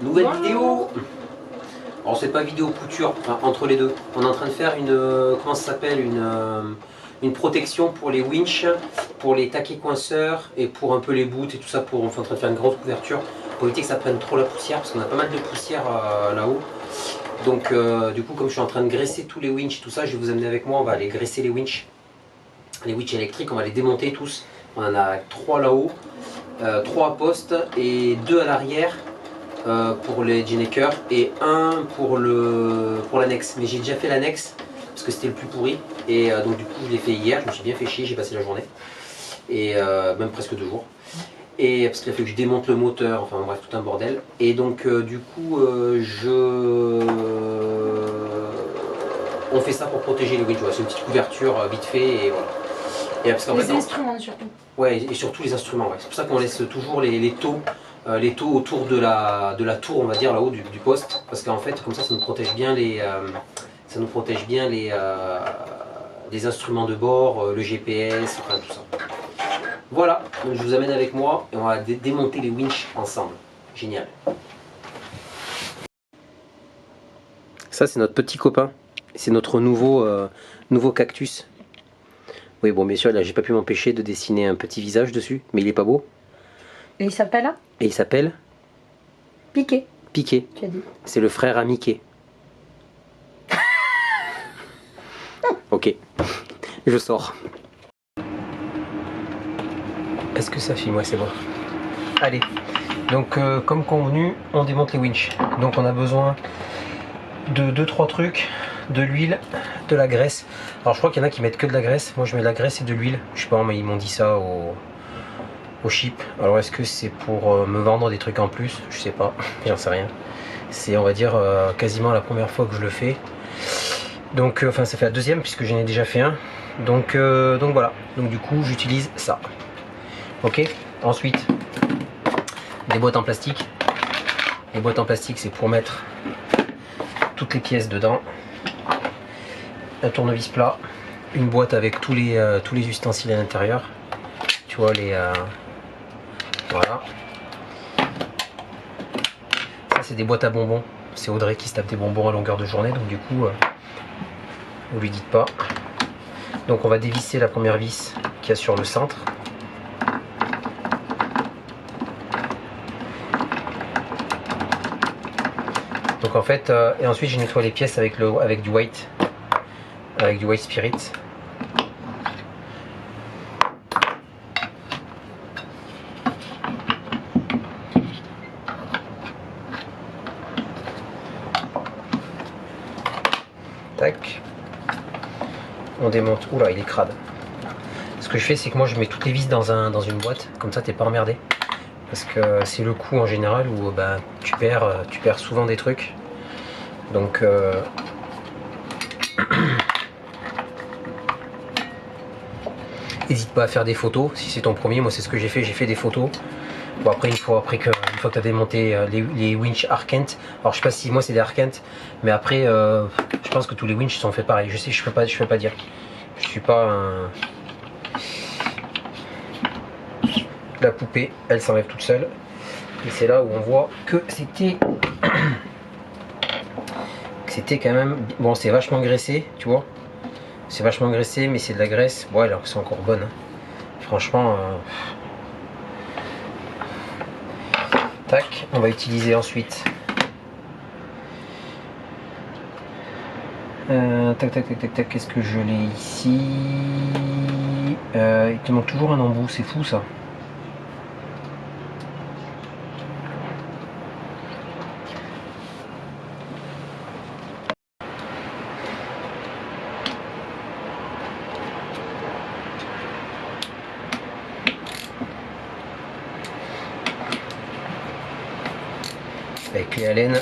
Nouvelle vidéo. Alors c'est pas vidéo couture, enfin, entre les deux. On est en train de faire une, comment ça s'appelle, une protection pour les winches, pour les taquets coinceurs et pour un peu les bouts et tout ça. On est en train de faire une grosse couverture pour éviter que ça prenne trop la poussière parce qu'on a pas mal de poussière là-haut. Donc du coup, comme je suis en train de graisser tous les winches, tout ça, je vais vous amener avec moi. On va aller graisser les winches électriques. On va les démonter tous. On en a 3 là-haut, 3 à poste et 2 à l'arrière. Pour les Genneker et un pour l'annexe. Mais j'ai déjà fait l'annexe parce que c'était le plus pourri. Et donc du coup je l'ai fait hier, je me suis bien fait chier, j'ai passé la journée. Et même presque 2 jours. Et parce qu'il a fallu que je démonte le moteur, enfin bref, tout un bordel. Et donc du coup on fait ça pour protéger les winches. C'est une petite couverture vite fait et voilà. Et parce les instruments surtout. Ouais, et surtout les instruments, ouais. C'est pour ça qu'on laisse toujours les taux autour de la tour, on va dire, là-haut du poste, parce qu'en fait, comme ça nous protège bien les instruments de bord, le GPS, enfin tout ça. Voilà, donc je vous amène avec moi et on va démonter les winches ensemble. Génial. Ça, c'est notre petit copain. C'est notre nouveau cactus. Oui, bon, bien sûr, là, j'ai pas pu m'empêcher de dessiner un petit visage dessus, mais il est pas beau. Et il s'appelle? Et il s'appelle Piqué. Piqué. Tu as dit. C'est le frère à Mickey. Ok, je sors. Est-ce que ça filme? Ouais, c'est bon. Allez, donc comme convenu, on démonte les winches. Donc on a besoin de 2-3 trucs, de l'huile, de la graisse. Alors je crois qu'il y en a qui mettent que de la graisse. Moi je mets de la graisse et de l'huile. Je sais pas, mais ils m'ont dit ça au ship. Alors est-ce que c'est pour me vendre des trucs en plus? Je sais pas, j'en sais rien. C'est, on va dire, quasiment la première fois que je le fais. Donc enfin ça fait la deuxième puisque j'en ai déjà fait un. Donc voilà, donc du coup j'utilise ça. Ok, ensuite des boîtes en plastique. Les boîtes en plastique c'est pour mettre toutes les pièces dedans. Un tournevis plat, une boîte avec tous les ustensiles à l'intérieur. Tu vois voilà. Ça c'est des boîtes à bonbons. C'est Audrey qui se tape des bonbons à longueur de journée, donc du coup vous lui dites pas. Donc on va dévisser la première vis qu'il y a sur le centre. Donc en fait, et ensuite je nettoie les pièces avec du white spirit. Tac. On démonte. Oula, il est crade. Ce que je fais, c'est que moi je mets toutes les vis dans une boîte, comme ça t'es pas emmerdé. Parce que c'est le coup en général où tu perds souvent des trucs. Donc n'hésite pas à faire des photos si c'est ton premier. Moi c'est ce que j'ai fait des photos. Bon après une fois que tu as démonté les winches Arkent, alors je sais pas si moi c'est des Arkent, mais après je pense que tous les winches sont faits pareil. Je sais, je peux pas dire. Je suis pas un... La poupée, elle s'enlève toute seule. Et c'est là où on voit que c'était quand même... Bon, c'est vachement graissé, tu vois. C'est vachement graissé, mais c'est de la graisse. Bon, alors c'est encore bonne. Hein. Franchement... Tac, on va utiliser ensuite... tac, qu'est-ce que je l'ai ici? Il te manque toujours un embout, c'est fou ça. Avec les haleines,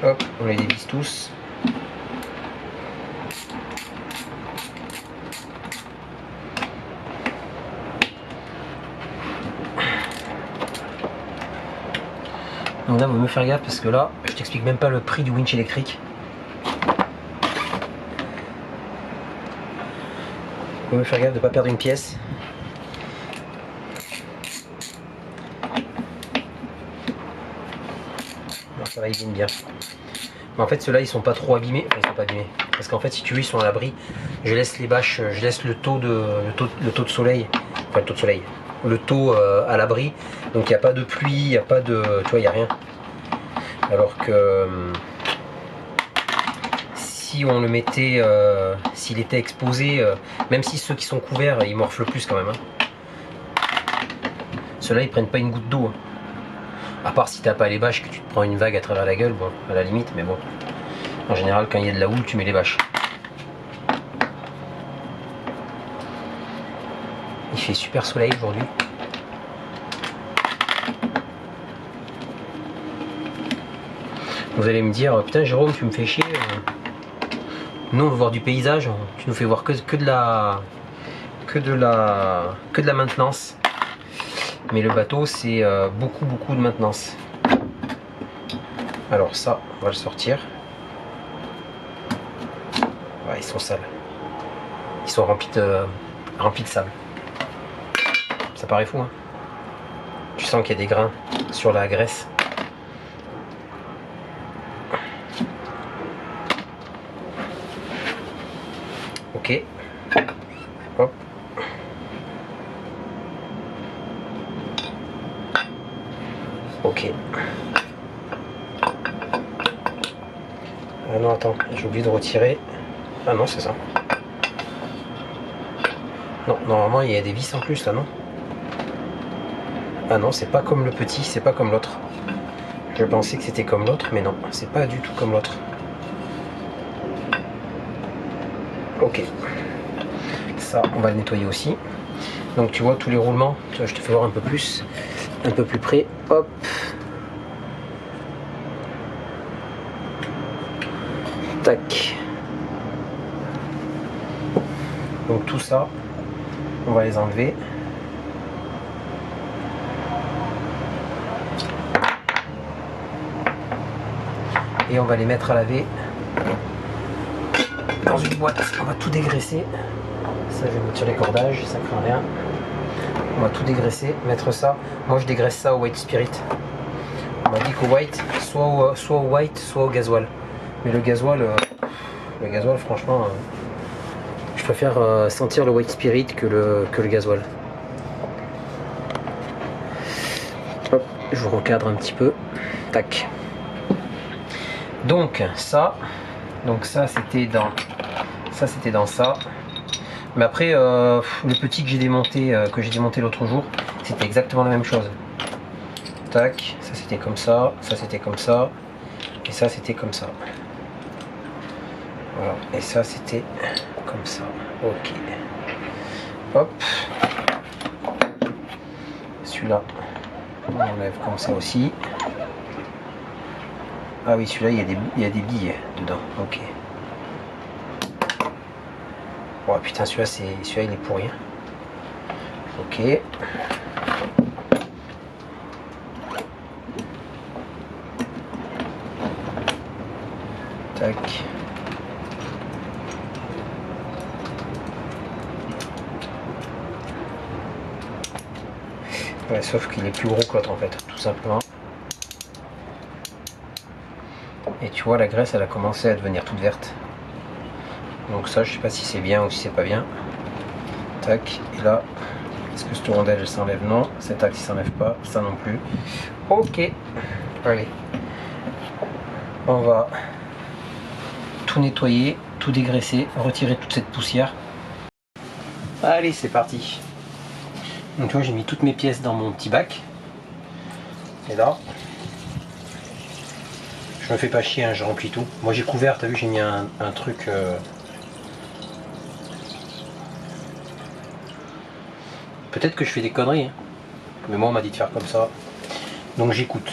hop, on les dévisse tous. Donc là, il vaut mieux faire gaffe parce que là, je t'explique même pas le prix du winch électrique. Il vaut mieux faire gaffe de ne pas perdre une pièce. ça va, ils viennent bien. Mais en fait ceux-là ils sont pas trop abîmés, enfin, ils sont pas abîmés. Parce qu'en fait si tu veux ils sont à l'abri. Je laisse les bâches, je laisse le taux de soleil, enfin le taux de soleil, le taux à l'abri. Donc il n'y a pas de pluie, il n'y a pas de. Tu vois, il n'y a rien. Alors que si on le mettait, s'il était exposé, même si ceux qui sont couverts ils morflent plus quand même. Hein. Ceux-là ils prennent pas une goutte d'eau. Hein. À part si t'as pas les bâches, que tu te prends une vague à travers la gueule, bon, à la limite, mais bon. En général, quand il y a de la houle, tu mets les bâches. Il fait super soleil aujourd'hui. Vous allez me dire, putain Jérôme, tu me fais chier. Nous on veut voir du paysage, tu nous fais voir que de la maintenance. Mais le bateau c'est beaucoup de maintenance. Alors ça, on va le sortir. Ouais, ils sont sales. Ils sont remplis de sable. Ça paraît fou, hein. Tu sens qu'il y a des grains sur la graisse. Ok. Hop. Ok. Ah non, attends, j'ai oublié de retirer. Ah non, c'est ça. Non, normalement il y a des vis en plus là, non? Ah non, c'est pas comme le petit, c'est pas comme l'autre. Je pensais que c'était comme l'autre, mais non, c'est pas du tout comme l'autre. Ok. Ça, on va le nettoyer aussi. Donc tu vois tous les roulements, tu vois, je te fais voir un peu plus près. Hop. Tac. Donc tout ça, on va les enlever. Et on va les mettre à laver dans une boîte. On va tout dégraisser. Ça, je vais mettre sur les cordages, ça craint rien. On va tout dégraisser, mettre ça. Moi, je dégraisse ça au white spirit. On m'a dit qu'au white, soit au white, soit au gasoil. Mais le gasoil, franchement, je préfère sentir le white spirit que le gasoil. Hop, je vous recadre un petit peu. Tac. Donc ça c'était dans ça. Mais après le petit que j'ai démonté l'autre jour, c'était exactement la même chose. Tac, ça c'était comme ça c'était comme ça, et ça c'était comme ça. Voilà, et ça c'était comme ça. Ok. Hop. Celui-là, on enlève comme ça aussi. Ah oui, celui-là, il y a des billes dedans. Ok. Oh putain, celui-là, il est pourri. Ok. Tac. Ouais, sauf qu'il est plus gros que l'autre en fait, tout simplement. Et tu vois, la graisse elle a commencé à devenir toute verte. Donc ça, je sais pas si c'est bien ou si c'est pas bien. Tac, et là, est-ce que cette rondelle elle s'enlève? Non. Cet axe il s'enlève pas, ça non plus. Ok, allez. On va tout nettoyer, tout dégraisser, retirer toute cette poussière. Allez, c'est parti. Donc tu vois, j'ai mis toutes mes pièces dans mon petit bac. Et là, je me fais pas chier, hein, je remplis tout. Moi j'ai couvert, t'as vu, j'ai mis un truc... Peut-être que je fais des conneries, hein. Mais moi on m'a dit de faire comme ça. Donc j'écoute.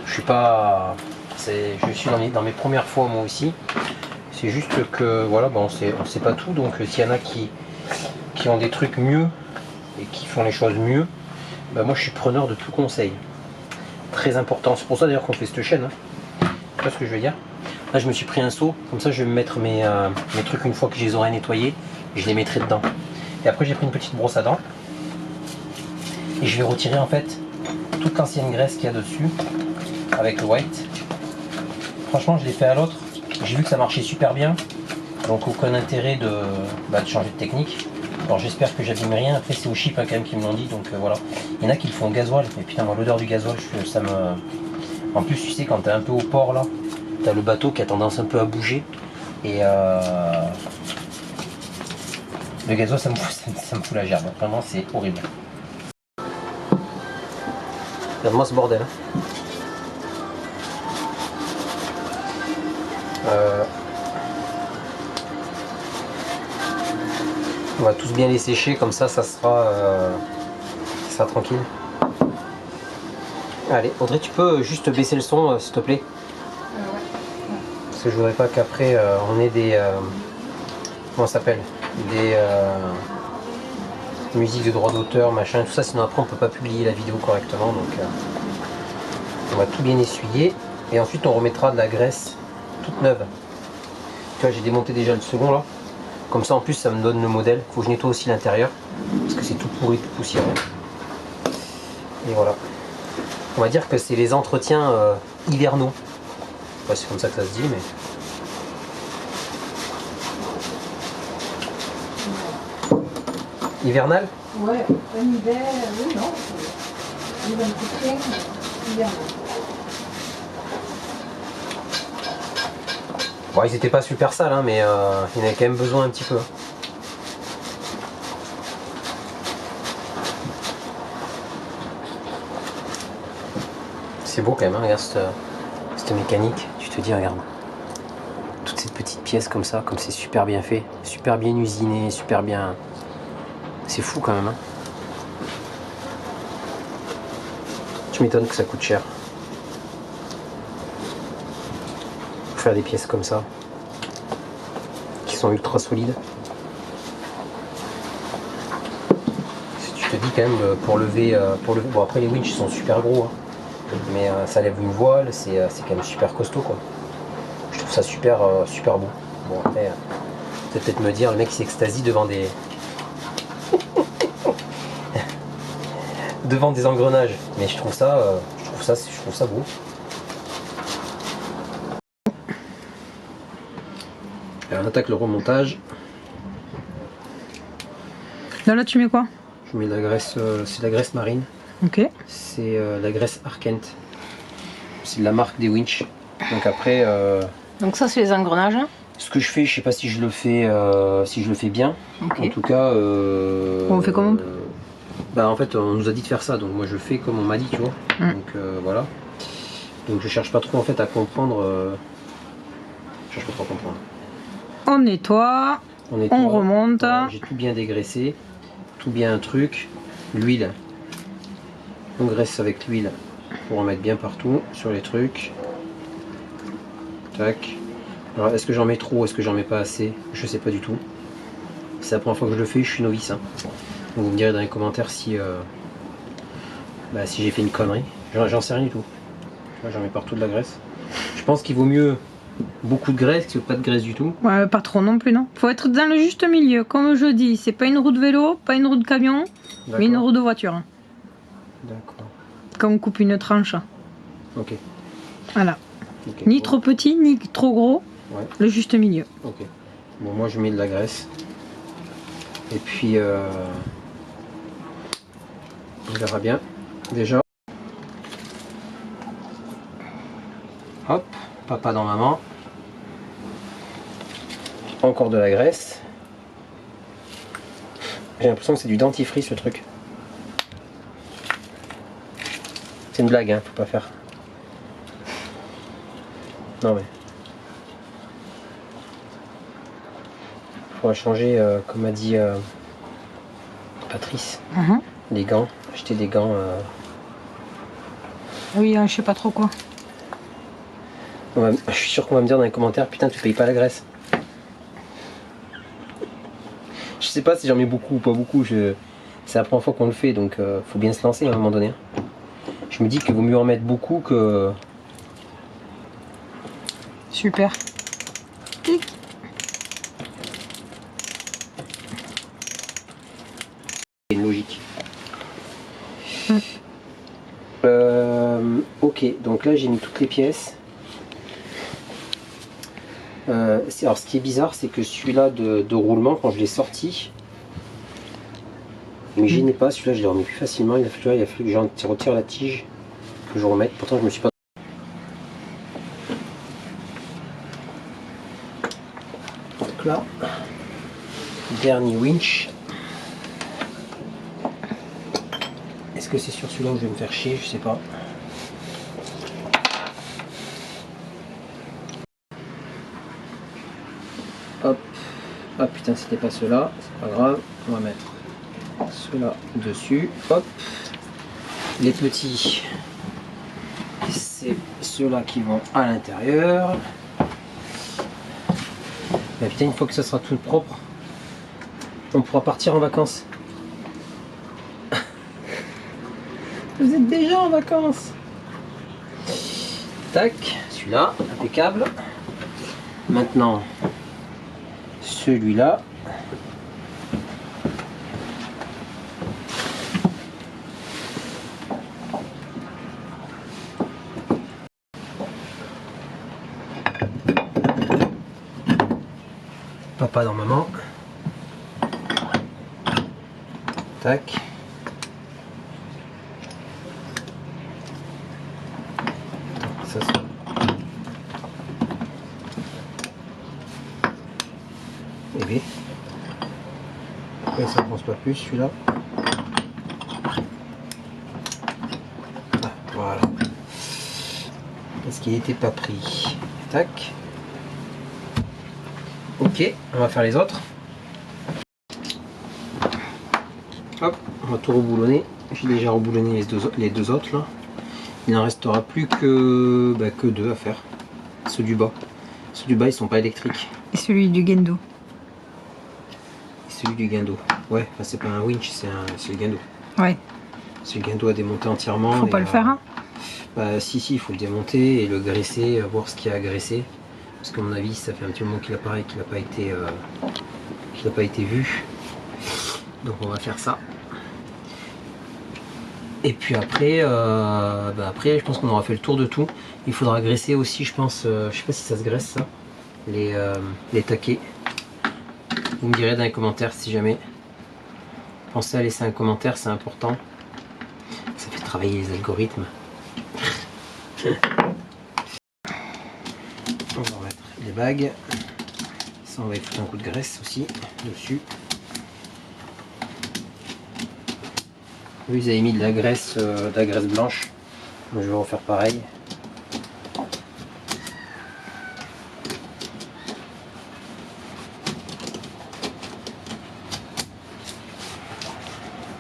Je suis pas... Je suis dans mes premières fois moi aussi. C'est juste que voilà, bon, on sait pas tout. Donc s'il y en a qui ont des trucs mieux et qui font les choses mieux, bah, moi je suis preneur de tout conseil. Très important. C'est pour ça d'ailleurs qu'on fait cette chaîne. Hein. Tu vois ce que je veux dire? Là je me suis pris un seau. Comme ça je vais me mettre mes trucs une fois que je les aurai nettoyés. Je les mettrai dedans. Et après j'ai pris une petite brosse à dents. Et je vais retirer en fait toute l'ancienne graisse qu'il y a dessus avec le white. Franchement, je l'ai fait à l'autre. J'ai vu que ça marchait super bien. Donc aucun intérêt de changer de technique. Alors j'espère que j'abîme rien. Après c'est au chip hein, quand même qu'ils me l'ont dit. Donc voilà. Il y en a qui le font au gasoil. Mais putain moi l'odeur du gasoil, ça me... En plus tu sais quand t'es un peu au port là, t'as le bateau qui a tendance un peu à bouger. Et le gasoil ça me fout la gerbe. Vraiment c'est horrible. Regarde-moi ce bordel. On va tous bien les sécher, comme ça, ça sera tranquille. Allez, Audrey, tu peux juste baisser le son, s'il te plaît. Parce que je voudrais pas qu'après on ait des... comment ça s'appelle? Des musiques de droit d'auteur, machin, tout ça, sinon après on peut pas publier la vidéo correctement. Donc on va tout bien essuyer. Et ensuite on remettra de la graisse toute neuve. Tu vois, j'ai démonté déjà le second là. Comme ça en plus ça me donne le modèle. Faut que je nettoie aussi l'intérieur. Parce que c'est tout pourri, tout poussiéreux. Et voilà. On va dire que c'est les entretiens hivernaux. Enfin, c'est comme ça que ça se dit, mais... Hivernal? Ouais, un hiver, oui, non. Hiver coupé, hivernal. Bon, ils étaient pas super sales, hein, mais il y en avait quand même besoin un petit peu. C'est beau quand même, hein, regarde cette mécanique. Tu te dis, regarde, toutes ces petites pièces comme ça, comme c'est super bien fait, super bien usiné, super bien... C'est fou quand même. Hein. Tu m'étonnes que ça coûte cher. Pour faire des pièces comme ça, qui sont ultra solides. Si tu te dis quand même, pour lever... Bon après les winches sont super gros, hein. Mais ça lève une voile, c'est quand même super costaud quoi. Je trouve ça super beau. Bon après, peut-être me dire le mec il s'extasie devant des devant des engrenages, mais je trouve ça beau. Alors on attaque le remontage. Là tu mets quoi? Je mets de la graisse, c'est de la graisse marine. Ok. C'est la graisse Arkent. C'est de la marque des winch. Donc après. Donc ça c'est les engrenages. Ce que je fais, je sais pas si je le fais bien. Okay. En tout cas. On fait comment? Bah en fait on nous a dit de faire ça, donc moi je fais comme on m'a dit, tu vois. Donc voilà. Donc je cherche pas trop en fait à comprendre. Je cherche pas trop à comprendre. On nettoie. On remonte. Voilà, j'ai tout bien dégraissé, tout bien un truc. L'huile. On graisse avec l'huile pour en mettre bien partout sur les trucs. Tac. Alors est-ce que j'en mets trop, est-ce que j'en mets pas assez? Je sais pas du tout. C'est la première fois que je le fais, je suis novice. Hein. Donc vous me direz dans les commentaires si, si j'ai fait une connerie. J'en sais rien du tout. J'en mets partout de la graisse. Je pense qu'il vaut mieux beaucoup de graisse que pas de graisse du tout. Ouais, pas trop non plus, non. Faut être dans le juste milieu. Comme je dis, c'est pas une roue de vélo, pas une roue de camion, mais une roue de voiture. D'accord. Quand on coupe une tranche. Ok. Voilà. Okay. Ni trop petit, ni trop gros. Ouais. Le juste milieu. Ok. Bon, moi je mets de la graisse. Et puis, on verra bien. Déjà. Hop, papa dans maman. Encore de la graisse. J'ai l'impression que c'est du dentifrice ce truc. C'est une blague, hein, faut pas faire. Non mais. Faudra changer, comme a dit Patrice, les gants. Acheter des gants. Oui, je sais pas trop quoi. Je suis sûr qu'on va me dire dans les commentaires, putain, tu payes pas la graisse. Je sais pas si j'en mets beaucoup ou pas beaucoup. C'est la première fois qu'on le fait, donc faut bien se lancer à un moment donné. Je me dis qu'il vaut mieux en mettre beaucoup que... Super. Tic. C'est une logique. Ok, Ok, donc là j'ai mis toutes les pièces. Alors ce qui est bizarre, c'est que celui-là de roulement, quand je l'ai sorti, il ne me gênait pas. Celui-là je l'ai remis plus facilement. Il a fallu que je retire la tige, que je remette. Pourtant je me suis pas... Donc là, dernier winch. Est-ce que c'est sur celui-là où je vais me faire chier? Je sais pas. Hop. Ah putain, c'était pas ceux-là, c'est pas grave. On va mettre ceux-là dessus. Hop. Les petits, c'est ceux-là qui vont à l'intérieur. Mais putain, une fois que ça sera tout propre, on pourra partir en vacances. Vous êtes déjà en vacances. Tac, celui-là, impeccable. Maintenant, celui-là. Papa dans maman. Tac. Ça c'est... Et bien. Après ça ne pense pas plus celui-là. Ah, voilà. Parce qu'il n'était pas pris. Tac. Ok, on va faire les autres. Hop, on va tout reboulonner. J'ai déjà reboulonné les deux autres là. Il n'en restera plus que, que deux à faire. Ceux du bas. Ceux du bas ils sont pas électriques. Et celui du Gendo. Et celui du Guindo. Ouais, enfin c'est pas un winch, c'est le Guindo. Ouais. C'est le Guindo à démonter entièrement. Faut pas le faire, hein? Si, il faut le démonter et le graisser, voir ce qu'il y a à graisser. Parce qu'à mon avis, ça fait un petit moment qu'il n'a pas été vu. Donc on va faire ça. Et puis après, après je pense qu'on aura fait le tour de tout. Il faudra graisser aussi, je pense, je sais pas si ça se graisse ça, les taquets. Vous me direz dans les commentaires si jamais. Pensez à laisser un commentaire, c'est important. Ça fait travailler les algorithmes. On va remettre les bagues. Ça, on va y foutre un coup de graisse aussi dessus. Ils avaient mis de la graisse blanche. Donc, je vais refaire pareil.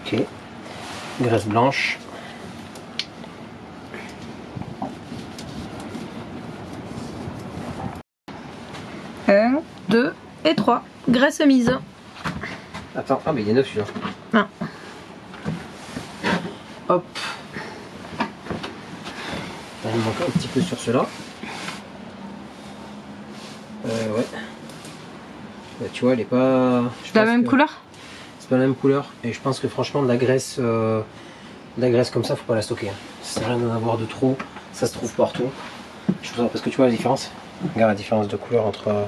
Ok. Graisse blanche. 1, 2 et 3. Graisse mise. Attends, ah mais il est neuf celui-là. Non. Hop. Il manque un petit peu sur ceux-là. Ouais. Bah, tu vois, elle est pas... C'est la même couleur? C'est pas la même couleur. Et je pense que franchement, de la graisse comme ça, faut pas la stocker. Ça sert à rien d'en avoir de trop. Ça se trouve partout. Je trouve ça, parce que tu vois la différence. Regarde la différence de couleur entre...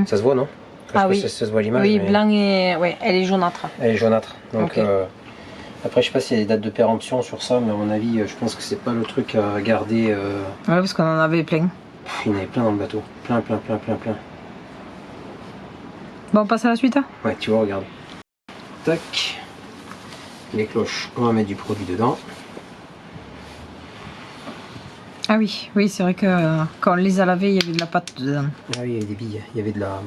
Ça se voit, non? Ah oui. Ça se voit à l'image. Oui, mais... blanc et... Ouais, elle est jaunâtre. Elle est jaunâtre. Donc, okay. Après, je sais pas s'il y a des dates de péremption sur ça, mais à mon avis, je pense que c'est pas le truc à garder. Ouais, parce qu'on en avait plein. Il y en avait plein dans le bateau. Plein. Bon, on passe à la suite, hein? Ouais, tu vois, regarde. Tac. Les cloches, on va mettre du produit dedans. Ah oui, c'est vrai que quand on les a lavés, il y avait de la pâte dedans. Ah oui, il y avait des billes, il y avait de la...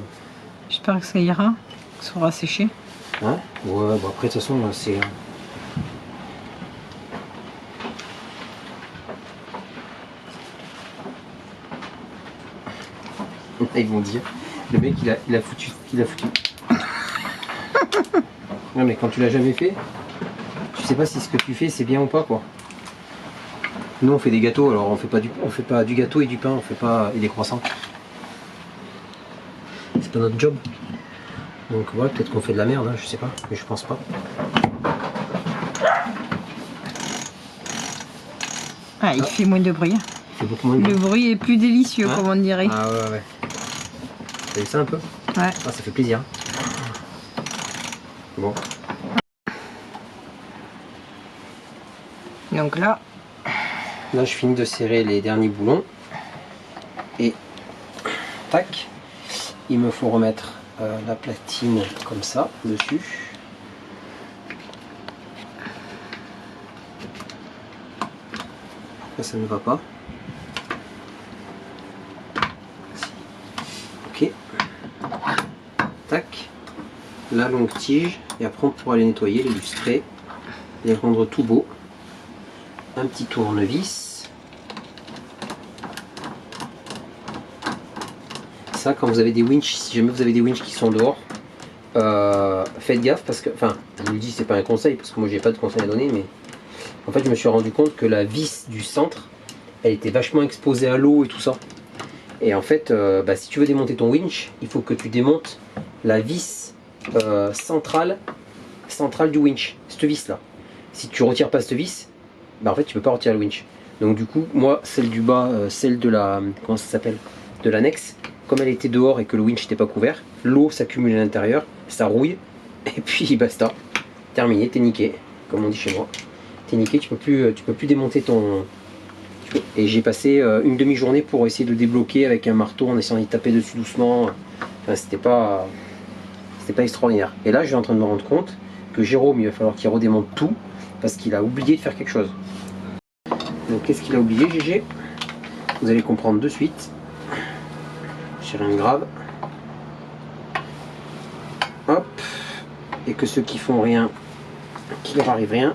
J'espère que ça ira, que ça aura séché. Hein? Ouais, bon après, de toute façon, c'est... Ils vont dire, le mec il a foutu. Non mais quand tu l'as jamais fait, tu sais pas si ce que tu fais c'est bien ou pas quoi. Nous on fait des gâteaux, alors on fait pas du gâteau et du pain, on fait pas et des croissants. C'est pas notre job. Donc ouais, peut-être qu'on fait de la merde, hein, je sais pas, mais je pense pas. Ah, il fait moins de bruit. Il fait beaucoup moins de Le bruit est plus délicieux, hein, comme on dirait. Ah ouais, ouais. T'as vu ça un peu? Ouais. Ah, ça fait plaisir. Bon. Donc là, Là, je finis de serrer les derniers boulons. Et tac, il me faut remettre la platine comme ça dessus. Là, ça ne va pas. Ok. Tac. La longue tige. Et après, on pourra les nettoyer, les lustrer, les rendre tout beaux. Un petit tournevis. Ça, quand vous avez des winches, si jamais vous avez des winches qui sont dehors, faites gaffe parce que, enfin, je vous le dis, c'est pas un conseil parce que moi j'ai pas de conseil à donner, mais en fait, je me suis rendu compte que la vis du centre, elle était vachement exposée à l'eau et tout ça. Et en fait, si tu veux démonter ton winch, il faut que tu démontes la vis centrale du winch, cette vis là. Si tu retires pas cette vis, en fait, tu peux pas retirer le winch. Donc du coup, moi, celle du bas, celle de la, comment ça s'appelle, de l'annexe, comme elle était dehors et que le winch n'était pas couvert, l'eau s'accumule à l'intérieur, ça rouille, et puis basta, terminé, t'es niqué, comme on dit chez moi. T'es niqué, tu peux plus démonter ton... Et j'ai passé une demi-journée pour essayer de le débloquer avec un marteau en essayant d'y taper dessus doucement. Enfin, c'était pas extraordinaire. Et là, je suis en train de me rendre compte que Jérôme, il va falloir qu'il redémonte tout parce qu'il a oublié de faire quelque chose. Donc, qu'est-ce qu'il a oublié, GG? Vous allez comprendre de suite. J'ai rien de grave. Hop. Et que ceux qui font rien, qu'il leur arrive rien,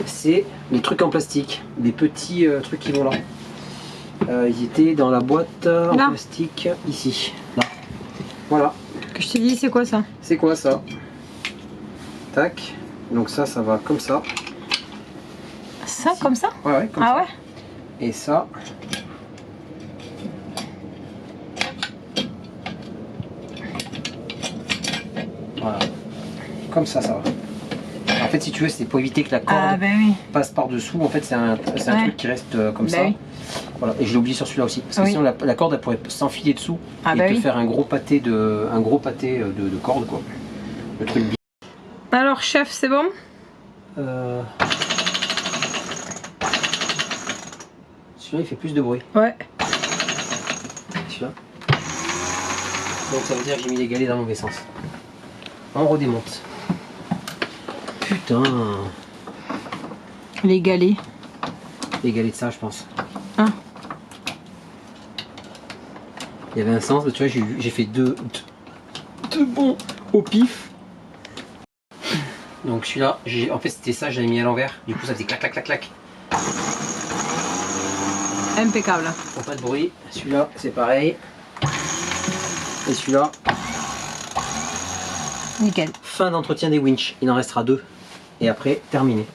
c'est les trucs en plastique, des petits trucs qui vont là. Ils étaient dans la boîte en plastique ici. Là. Voilà. que je te dis, c'est quoi ça? C'est quoi ça? Tac. Donc ça va comme ça. Ça, comme ça? Ouais, ouais, comme ça. Ah ouais? Et ça. Voilà. Comme ça va. En fait, si tu veux, c'est pour éviter que la corde passe par-dessous. En fait, c'est un truc qui reste comme ça. Oui. Voilà. Et je l'ai oublié sur celui-là aussi. Parce que sinon, la corde, elle pourrait s'enfiler dessous et te faire un gros pâté de corde, quoi. Le truc bien. Alors, chef, c'est bon? Celui-là, il fait plus de bruit. Ouais. Celui-là. Donc, ça veut dire que j'ai mis les galets dans le mauvais sens. On redémonte. Putain. Les galets. Les galets de ça, je pense. Ah. Il y avait un sens, mais tu vois, j'ai fait deux bons au pif. Donc celui-là, en fait c'était ça, j'avais mis à l'envers. Du coup ça faisait clac clac clac clac. Impeccable. Pas de bruit. Celui-là, c'est pareil. Et celui-là. Nickel. Fin d'entretien des winches. Il en restera 2. Et après, terminé.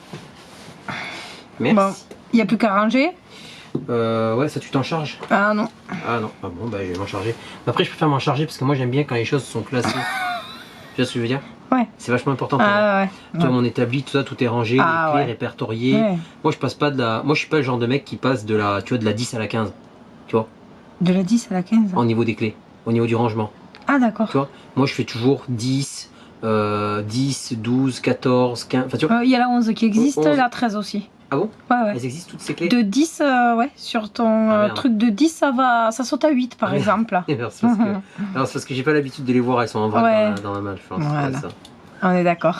Merci. Bon, il n'y a plus qu'à ranger. Ouais, ça tu t'en charges? Ah non. Ah non. Ah bon, bah je vais m'en charger. Après, je préfère m'en charger parce que moi j'aime bien quand les choses sont classées. Tu vois ce que je veux dire? Ouais. C'est vachement important pour moi. Ouais. Tu vois, mon établi, tout ça, tout est rangé, les clés répertoriées. Ouais. Moi, je passe pas de la. Moi, je suis pas le genre de mec qui passe de la, tu vois, de la 10 à la 15. Tu vois? De la 10 à la 15? Au niveau des clés, au niveau du rangement. Ah d'accord. Tu vois? Moi, je fais toujours 10, 10, 12, 14, 15. Enfin, tu vois? Il y a la 11 qui existe, 11. la 13 aussi. Ah bon? Ouais. Elles existent toutes ces clés? De 10, ouais, sur ton truc de 10, ça saute à 8 par exemple. Alors, c'est parce que j'ai pas l'habitude de les voir, elles sont en vrac dans la malle, je pense. Voilà. Ça. On est d'accord.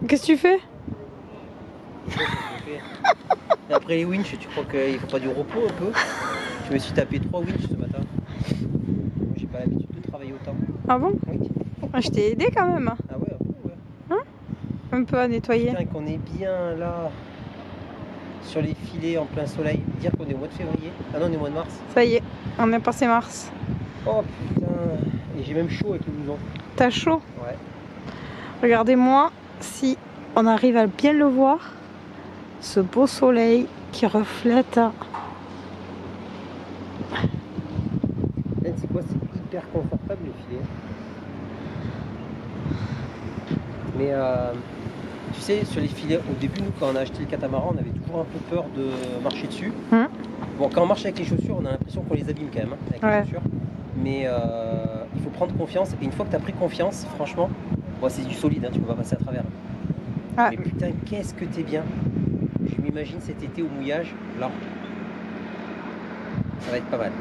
Qu'est-ce que tu fais? Et après les winches, tu crois qu'il faut pas du repos un peu? Je me suis tapé 3 winches ce matin. Moi j'ai pas l'habitude de travailler autant. Ah bon? Oui. Je t'ai aidé quand même. Ah ouais, un peu, ouais. Hein? Un peu à nettoyer. Putain, qu'on est bien là, sur les filets en plein soleil. Dire qu'on est au mois de février. Ah non, on est au mois de mars. Ça y est, on est passé mars. Oh putain. Et j'ai même chaud avec le blouson. T'as chaud? Ouais. Regardez-moi si on arrive à bien le voir. ce beau soleil qui reflète. C'est quoi? C'est hyper confortable les filets. Mais tu sais, sur les filets, au début, nous, quand on a acheté le catamaran, on avait toujours un peu peur de marcher dessus. Bon, quand on marche avec les chaussures, on a l'impression qu'on les abîme quand même, avec les chaussures. Mais il faut prendre confiance. Et une fois que tu as pris confiance, franchement, bon, c'est du solide, hein, tu peux pas passer à travers. Mais putain, qu'est-ce que t'es bien. Je m'imagine cet été au mouillage, là. Ça va être pas mal.